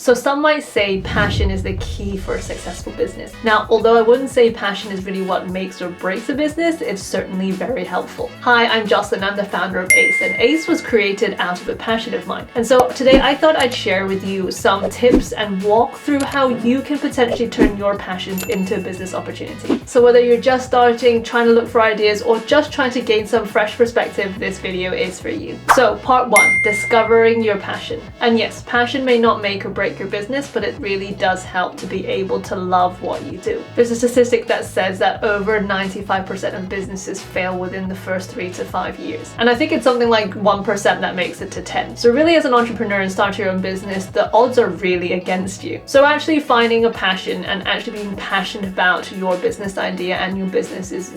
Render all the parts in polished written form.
So some might say passion is the key for a successful business. Now, although I wouldn't say passion is really what makes or breaks a business, it's certainly very helpful. Hi, I'm Jocelyn, I'm the founder of A+CE, and A+CE was created out of a passion of mine. And so today I thought I'd share with you some tips and walk through how you can potentially turn your passions into a business opportunity. So whether you're just starting, trying to look for ideas, or just trying to gain some fresh perspective, this video is for you. So part 1, discovering your passion. And yes, passion may not make or break your business, but it really does help to be able to love what you do. There's a statistic that says that over 95% of businesses fail within the first 3 to 5 years. And I think it's something like 1% that makes it to 10. So really, as an entrepreneur and start your own business, the odds are really against you. So actually finding a passion and actually being passionate about your business idea and your business is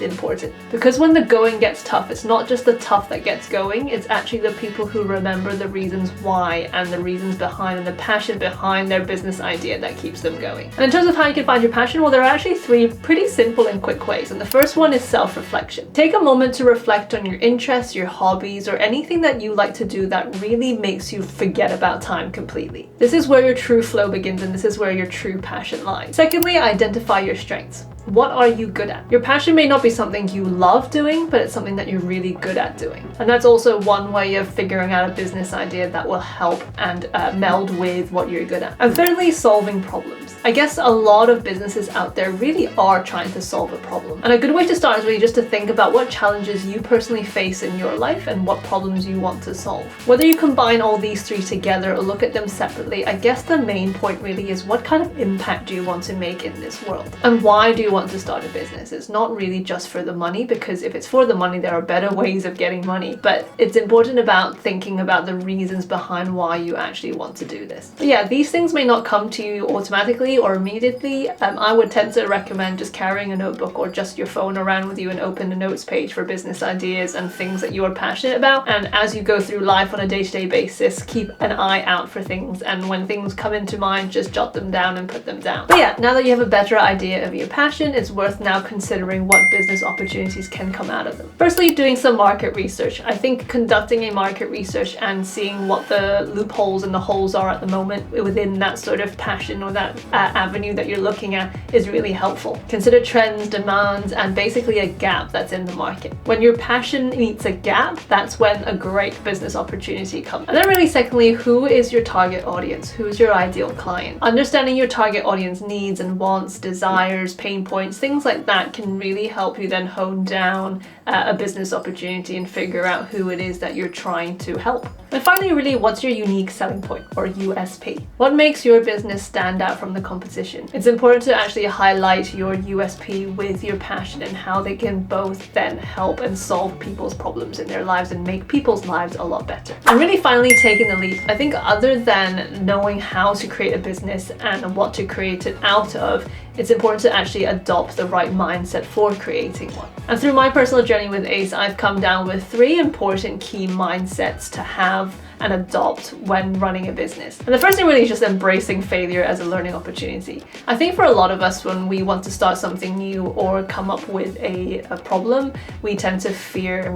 important. Because when the going gets tough, it's not just the tough that gets going, it's actually the people who remember the reasons why and the reasons behind and the passion behind their business idea that keeps them going. And in terms of how you can find your passion, well, there are actually 3 pretty simple and quick ways. And the first one is self-reflection. Take a moment to reflect on your interests, your hobbies, or anything that you like to do that really makes you forget about time completely. This is where your true flow begins, and this is where your true passion lies. Secondly, identify your strengths. What are you good at? Your passion may not be something you love doing, but it's something that you're really good at doing. And that's also one way of figuring out a business idea that will help and meld with what you're good at. And thirdly, solving problems. I guess a lot of businesses out there really are trying to solve a problem. And a good way to start is really just to think about what challenges you personally face in your life and what problems you want to solve. Whether you combine all these 3 together or look at them separately, I guess the main point really is what kind of impact do you want to make in this world? And why do you want to start a business? It's not really just for the money, because if it's for the money, there are better ways of getting money. But it's important about thinking about the reasons behind why you actually want to do this. But yeah, these things may not come to you automatically or immediately. I would tend to recommend just carrying a notebook or just your phone around with you and open a notes page for business ideas and things that you are passionate about. And as you go through life on a day-to-day basis, keep an eye out for things. And when things come into mind, just jot them down and put them down. But yeah, now that you have a better idea of your passion, it's worth now considering what business opportunities can come out of them. Firstly, doing some market research. I think conducting a market research and seeing what the loopholes and the holes are at the moment within that sort of passion or that avenue that you're looking at is really helpful. Consider trends, demands, and basically a gap that's in the market. When your passion meets a gap, that's when a great business opportunity comes. And then really secondly, who is your target audience? Who's your ideal client? Understanding your target audience needs and wants, desires, pain points, things like that can really help you then hone down a business opportunity and figure out who it is that you're trying to help. And finally, really, what's your unique selling point or USP? What makes your business stand out from the competition? It's important to actually highlight your USP with your passion and how they can both then help and solve people's problems in their lives and make people's lives a lot better. And really finally, taking the leap. I think other than knowing how to create a business and what to create it out of, it's important to actually adopt the right mindset for creating one. And through my personal journey with A+CE, I've come down with 3 important key mindsets to have and adopt when running a business. And the first thing really is just embracing failure as a learning opportunity. I think for a lot of us, when we want to start something new or come up with a problem, we tend to fear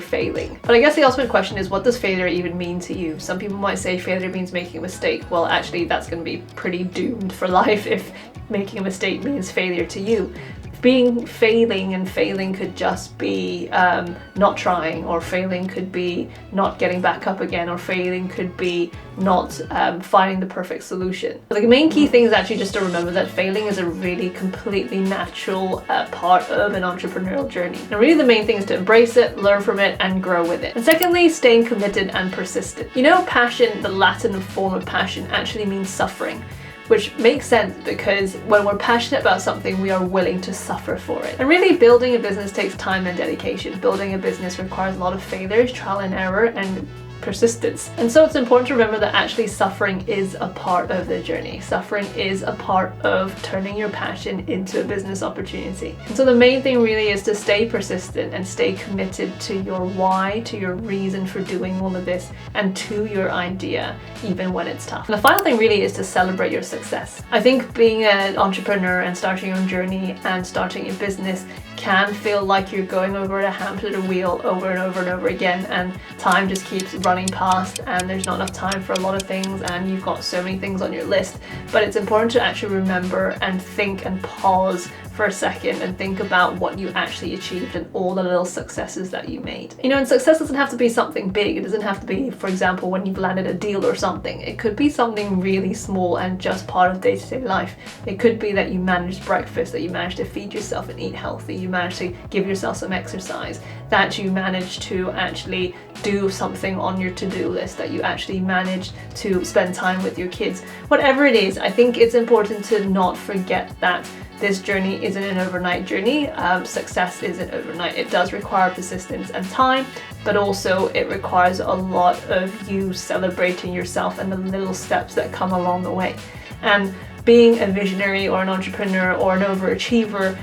failing. But I guess the ultimate question is, what does failure even mean to you? Some people might say failure means making a mistake. Well, actually, that's going to be pretty doomed for life if making a mistake means failure to you. Failing could just be not trying, or failing could be not getting back up again, or failing could be not finding the perfect solution. But the main key thing is actually just to remember that failing is a really completely natural part of an entrepreneurial journey. And really the main thing is to embrace it, learn from it, and grow with it. And secondly, staying committed and persistent. You know, passion, the Latin form of passion, actually means suffering. Which makes sense because when we're passionate about something, we are willing to suffer for it. And really, building a business takes time and dedication. Building a business requires a lot of failures, trial and error, and persistence. And so it's important to remember that actually suffering is a part of the journey. Suffering is a part of turning your passion into a business opportunity. And so the main thing really is to stay persistent and stay committed to your why, to your reason for doing all of this, and to your idea, even when it's tough. And the final thing really is to celebrate your success. I think being an entrepreneur and starting your own journey and starting a business can feel like you're going over a hamster wheel over and over and over again, and time just keeps running past and there's not enough time for a lot of things and you've got so many things on your list. But it's important to actually remember and think and pause for a second and think about what you actually achieved and all the little successes that you made. You know, and success doesn't have to be something big. It doesn't have to be, for example, when you've landed a deal or something. It could be something really small and just part of day-to-day life. It could be that you managed breakfast, that you managed to feed yourself and eat healthy, you managed to give yourself some exercise, that you managed to actually do something on your to-do list, that you actually managed to spend time with your kids. Whatever it is, I think it's important to not forget that this journey isn't an overnight journey. Success isn't overnight. It does require persistence and time, but also it requires a lot of you celebrating yourself and the little steps that come along the way. And being a visionary or an entrepreneur or an overachiever,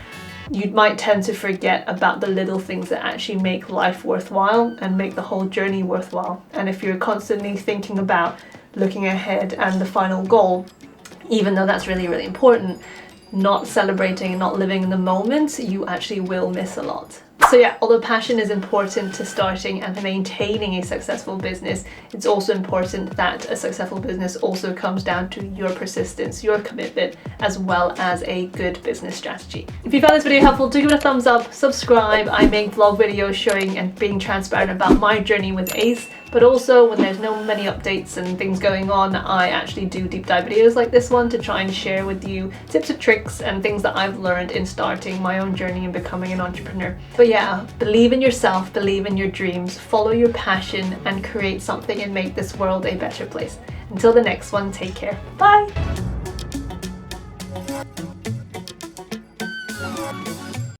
you might tend to forget about the little things that actually make life worthwhile and make the whole journey worthwhile. And if you're constantly thinking about looking ahead and the final goal, even though that's really, really important, not celebrating and not living in the moment, you actually will miss a lot. So yeah, although passion is important to starting and maintaining a successful business, it's also important that a successful business also comes down to your persistence, your commitment, as well as a good business strategy. If you found this video helpful, do give it a thumbs up, subscribe. I make vlog videos showing and being transparent about my journey with ACE, but also when there's no many updates and things going on, I actually do deep dive videos like this one to try and share with you tips and tricks and things that I've learned in starting my own journey and becoming an entrepreneur. But yeah, believe in yourself, believe in your dreams, follow your passion and create something and make this world a better place. Until the next one, take care. Bye!